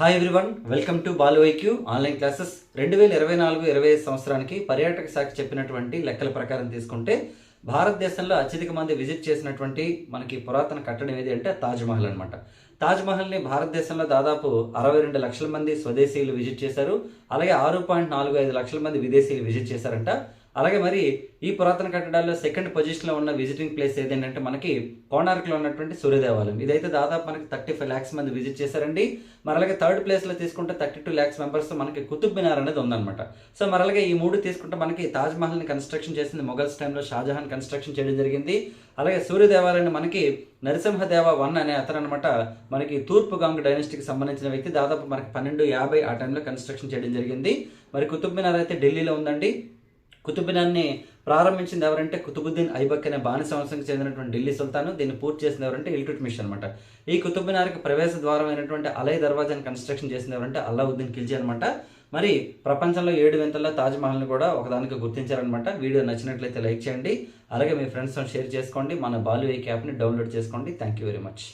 Hi everyone, welcome to Balu IQ online classes. 2024-25 సంవత్సరానికి పర్యాటక శాఖ చెప్పినటువంటి లెక్కల ప్రకారం తీసుకుంటే భారతదేశంలో అత్యధిక మంది విజిట్ చేసినటువంటి మనకి పురాతన కట్టడం ఏది అంటే తాజ్మహల్ అనమాట. తాజ్మహల్ని భారతదేశంలో దాదాపు 62 లక్షల మంది స్వదేశీయులు విజిట్ చేశారు. అలాగే 6.45 లక్షల మంది విదేశీయులు విజిట్ చేశారంట. అలాగే మరి ఈ పురాతన కట్టడాల్లో సెకండ్ పొజిషన్లో ఉన్న విజిటింగ్ ప్లేస్ ఏదేంటంటే మనకి కోణార్క్లో ఉన్నటువంటి సూర్య దేవాలయం. ఇదైతే దాదాపు మనకి 35 lakhs మంది విజిట్ చేశారండి. మరి అలాగే థర్డ్ ప్లేస్లో తీసుకుంటే 32 lakhs మెంబర్స్ మనకి కుతుబ్ మినార్ అనేది ఉందన్నమాట. సో మరి అలాగే ఈ మూడు తీసుకుంటే మనకి తాజ్మహల్ని కన్స్ట్రక్షన్ చేసింది మొఘల్స్ టైంలో షాజహాన్ కన్స్ట్రక్షన్ చేయడం జరిగింది. అలాగే సూర్య దేవాలయాన్ని మనకి నరసింహదేవ 1 అనే అతను అనమాట మనకి తూర్పు గాంగ్ డైనస్టీకి సంబంధించిన వ్యక్తి దాదాపు మనకి 1250 ఆ టైంలో కన్స్ట్రక్షన్ చేయడం జరిగింది. మరి కుతుబ్ మినార్ అయితే ఢిల్లీలో ఉందండి. కుతుబ్ మినార్ని ప్రారంభించింది ఎవరంటే కుతుబుద్దీన్ ఐబక్ అనే బానిస వంశానికి చెందినటువంటి ఢిల్లీ సుల్తాను. దీన్ని పూర్తి చేసింది ఎవరంటే ఇల్టుట్మిష్ అనమాట. ఈ కుతుబ్ మినార్కి ప్రవేశ ద్వారం అయినటువంటి అలై దర్వాజాని కన్స్ట్రక్షన్ చేసింది ఎవరంటే అల్లావుద్దీన్ ఖిల్జీ అనమాట. మరి ప్రపంచంలో 7 వింతల్లో తాజ్మహల్ని కూడా ఒకదానికి గుర్తించారనమాట. వీడియో నచ్చినట్లయితే లైక్ చేయండి. అలాగే మీ ఫ్రెండ్స్తో షేర్ చేసుకోండి. మన బాలు ఐక్యూ యాప్ని డౌన్లోడ్ చేసుకోండి. Thank you very much.